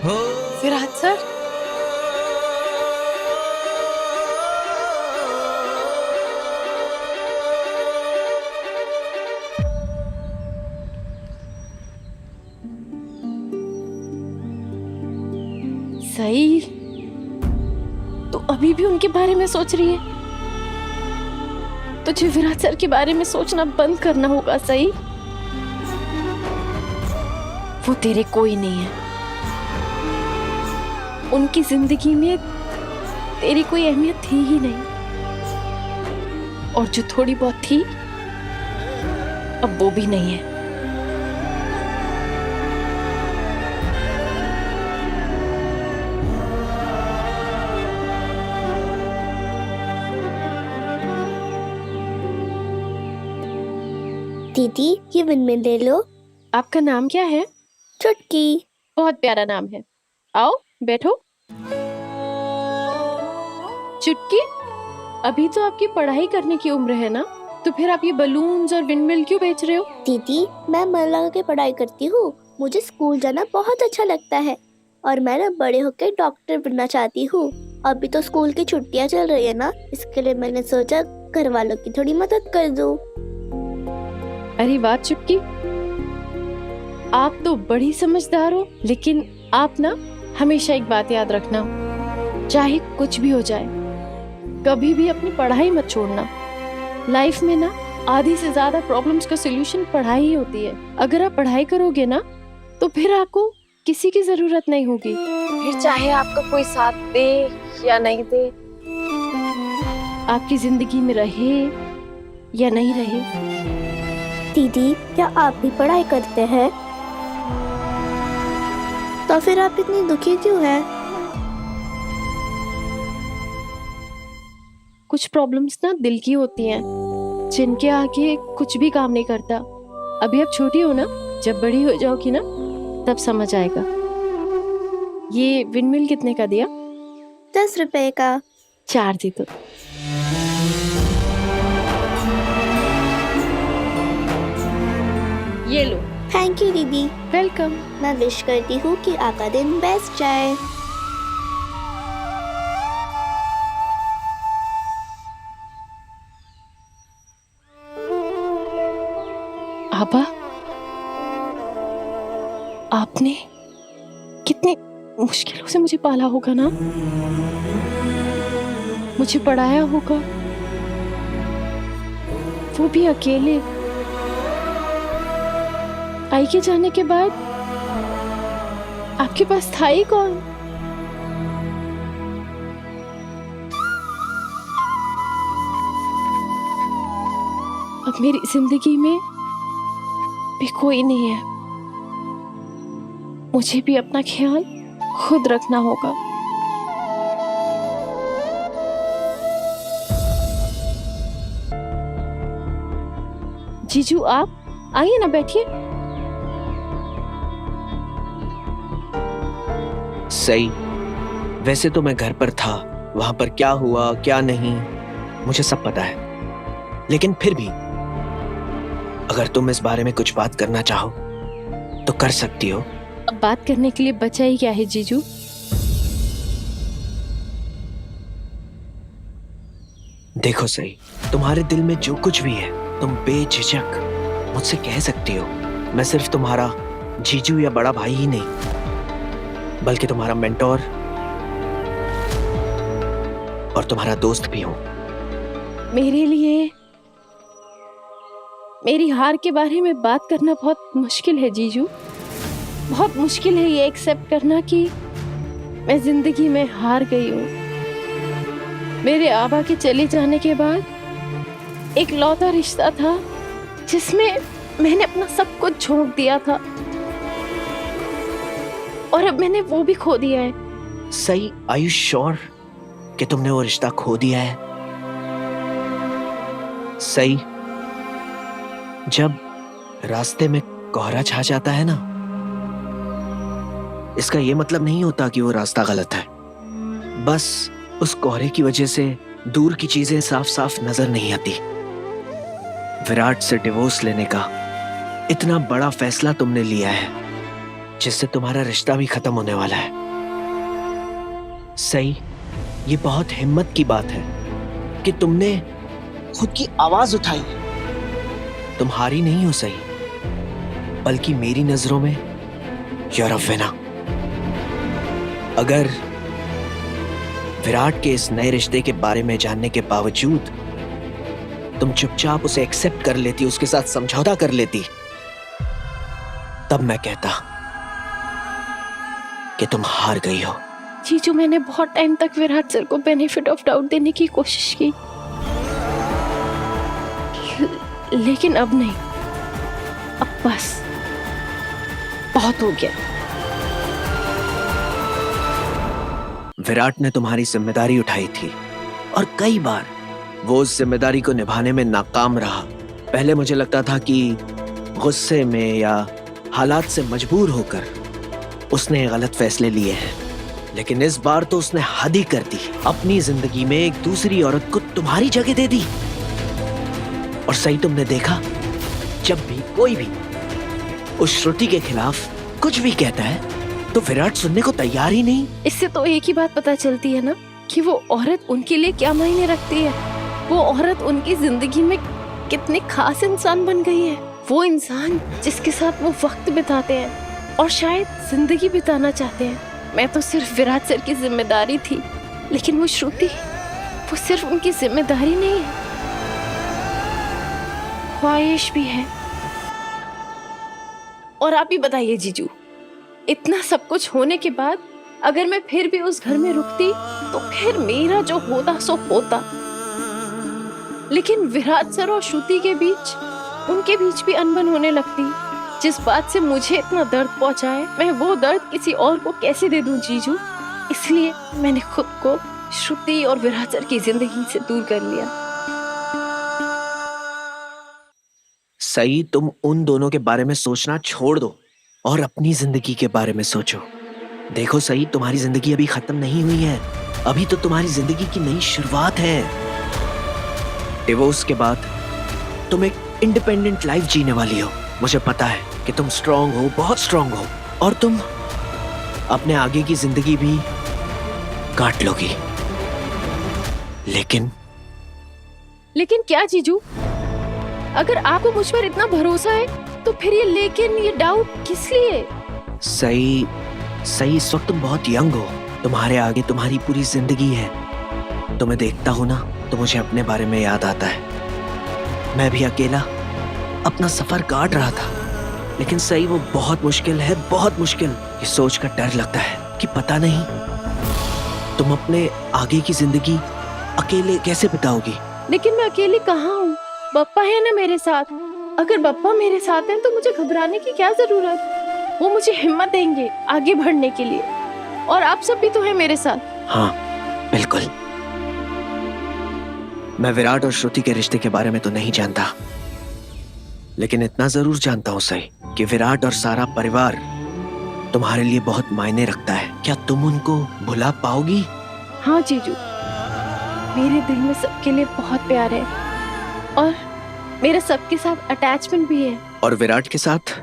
Virat sir, सही तो अभी भी उनके बारे में सोच रही है? तुझे विराट सर के बारे में सोचना बंद करना होगा, सही। वो तेरे कोई नहीं है। उनकी जिंदगी में तेरी कोई अहमियत थी ही नहीं, और जो थोड़ी बहुत थी अब वो भी नहीं है। दीदी, ये विंडमिल ले लो। आपका नाम क्या है? चुटकी। बहुत प्यारा नाम है। आओ बैठो। चुटकी, अभी तो आपकी पढ़ाई करने की उम्र है ना, तो फिर आप ये बलून्स और विंडमिल क्यों बेच रहे हो? दीदी, मैं मन लगा के पढ़ाई करती हूँ। मुझे स्कूल जाना बहुत अच्छा लगता है और मैं ना बड़े होकर डॉक्टर बनना चाहती हूँ। अभी तो स्कूल की छुट्टियाँ चल रही है ना, इसके लिए मैंने सोचा घर वालों की थोड़ी मदद कर दूँ। अरे वाह चुटकी, आप तो बड़ी समझदार हो। लेकिन आप ना हमेशा एक बात याद रखना, चाहे कुछ भी हो जाए, कभी भी अपनी पढ़ाई मत छोड़ना। लाइफ में ना आधी से ज्यादा प्रॉब्लम्स का सलूशन पढ़ाई ही होती है। अगर आप पढ़ाई करोगे ना तो फिर आपको किसी की जरूरत नहीं होगी, फिर चाहे आपका कोई साथ दे या नहीं दे, आपकी जिंदगी में रहे या नहीं रहे। दीदी, क्या आप भी पढ़ाई करते हैं? तो फिर आप इतनी दुखी क्यों हैं? कुछ प्रॉब्लम्स ना दिल की होती हैं, जिनके आगे कुछ भी काम नहीं करता। अभी आप छोटी हो ना, जब बड़ी हो जाओगी ना तब समझ आएगा। ये विंडमिल कितने का दिया? 10 रुपए का। 4 दे दो। ये लो। थैंक यू दीदी। वेलकम। मैं विश करती हूँ कि आपका दिन बेस्ट जाए। आबा, आपने कितनी मुश्किलों से मुझे पाला होगा ना, मुझे पढ़ाया होगा, वो भी अकेले। आई के जाने के बाद आपके पास था ही कौन? अब मेरी जिंदगी में भी कोई नहीं है। मुझे भी अपना ख्याल खुद रखना होगा। जीजू, आप आइए ना, बैठिए। सही। वैसे तो मैं घर पर था, वहां पर क्या हुआ क्या नहीं मुझे सब पता है, लेकिन फिर भी अगर तुम इस बारे में कुछ बात करना चाहो तो कर सकती हो। अब बात करने के लिए बचा ही क्या है जीजू? देखो सही, तुम्हारे दिल में जो कुछ भी है तुम बेझिझक मुझसे कह सकती हो। मैं सिर्फ तुम्हारा जीजू या बड़ा भाई ही नहीं, बल्कि तुम्हारा मेंटोर और तुम्हारा दोस्त भी हूं। मेरे लिए मेरी हार के बारे में बात करना बहुत मुश्किल है जीजू। बहुत मुश्किल है ये एक्सेप्ट करना कि मैं जिंदगी में हार गई हूँ। मेरे आबा के चले जाने के बाद एक लौता रिश्ता था जिसमें मैंने अपना सब कुछ झोंक दिया था, और अब मैंने वो भी खो दिया है। सही, आर यू श्योर कि तुमने वो रिश्ता खो दिया है? सही, जब रास्ते में कोहरा छा जाता है ना, इसका ये मतलब नहीं होता कि वो रास्ता गलत है। बस उस कोहरे की वजह से दूर की चीजें साफ साफ नजर नहीं आती। विराट से डिवोर्स लेने का इतना बड़ा फैसला तुमने लिया है, जिससे तुम्हारा रिश्ता भी खत्म होने वाला है। सही, ये बहुत हिम्मत की बात है कि तुमने खुद की आवाज उठाई। तुम हारी नहीं हो सही, बल्कि मेरी नजरों में you're a winner। अगर विराट के इस नए रिश्ते के बारे में जानने के बावजूद तुम चुपचाप उसे एक्सेप्ट कर लेती, उसके साथ समझौता कर लेती, तब मैं कहता कि तुम हार गई हो। जीजू, मैंने बहुत टाइम तक विराट सर को बेनिफिट ऑफ डाउट देने की कोशिश की, लेकिन अब नहीं। अब बस बहुत हो गया। विराट ने तुम्हारी जिम्मेदारी उठाई थी और कई बार वो उस जिम्मेदारी को निभाने में नाकाम रहा। पहले मुझे लगता था कि गुस्से में या हालात से मजबूर होकर उसने गलत फैसले लिए हैं, लेकिन इस बार तो उसने हद ही कर दी। अपनी जिंदगी में एक दूसरी औरत को तुम्हारी जगह दे दी। और सही, तुमने देखा, जब भी कोई भी उस श्रुति के खिलाफ कुछ भी कहता है तो विराट सुनने को तैयार ही नहीं। इससे तो एक ही बात पता चलती है ना कि वो औरत उनके लिए क्या मायने रखती है। वो औरत उनकी जिंदगी में कितने खास इंसान बन गई है। वो इंसान जिसके साथ वो वक्त बिताते हैं और शायद जिंदगी बिताना चाहते हैं। मैं तो सिर्फ विराट सर की जिम्मेदारी थी, लेकिन वो श्रुति, वो सिर्फ उनकी जिम्मेदारी नहीं है, ख्वाहिश भी है। और आप ही बताइए जीजू, इतना सब कुछ होने के बाद अगर मैं फिर भी उस घर में रुकती तो फिर मेरा जो होता सो होता। लेकिन विराट सर और श्रुति के बीच, उनके बीच भी अनबन होने लगती। जिस बात से मुझे इतना दर्द पहुंचा है, मैं वो दर्द किसी और को कैसे दे दूं जीजू। इसलिए मैंने खुद को श्रुति और विराट सर की जिंदगी से दूर कर लिया। सही, तुम उन दोनों के बारे में सोचना छोड़ दो और अपनी जिंदगी के बारे में सोचो। देखो सही, तुम्हारी जिंदगी अभी खत्म नहीं हुई है। अभी तो तुम्हारी जिंदगी की नई शुरुआत है। डिवोर्स के बाद तुम एक इंडिपेंडेंट लाइफ जीने वाली हो। मुझे पता है कि तुम स्ट्रांग हो, बहुत स्ट्रांग हो, और तुम अपने आगे की जिंदगी भी काट लोगी। लेकिन क्या जीजू? अगर आपको मुझ पर इतना भरोसा है तो फिर ये लेकिन, ये डाउट किस लिए? सही, इस वक्त तुम बहुत यंग हो। तुम्हारे आगे तुम्हारी पूरी जिंदगी है। तुम्हें देखता हूं ना तो मुझे अपने बारे में याद आता है। मैं भी अकेला अपना सफर काट रहा था, लेकिन सही, वो बहुत मुश्किल है, बहुत मुश्किल। ये सोच कर डर लगता है कि पता नहीं तुम अपने आगे की जिंदगी अकेले कैसे बिताओगी। लेकिन मैं अकेली कहाँ हूँ? बप्पा है ना मेरे साथ। अगर बप्पा मेरे साथ हैं तो मुझे घबराने की क्या जरूरत? वो मुझे हिम्मत देंगे आगे बढ़ने के लिए। और आप सब भी तो हैं मेरे साथ। हाँ, बिल्कुल। मैं विराट और श्रुति के रिश्ते के बारे में तो नहीं जानता, लेकिन इतना जरूर जानता हूँ सही कि विराट और सारा परिवार तुम्हारे लिए बहुत मायने रखता है। क्या तुम उनको भुला पाओगी? हाँ जीजू, मेरे दिल में सबके लिए बहुत प्यार है और मेरा सबके साथ अटैचमेंट भी है। और विराट के साथ?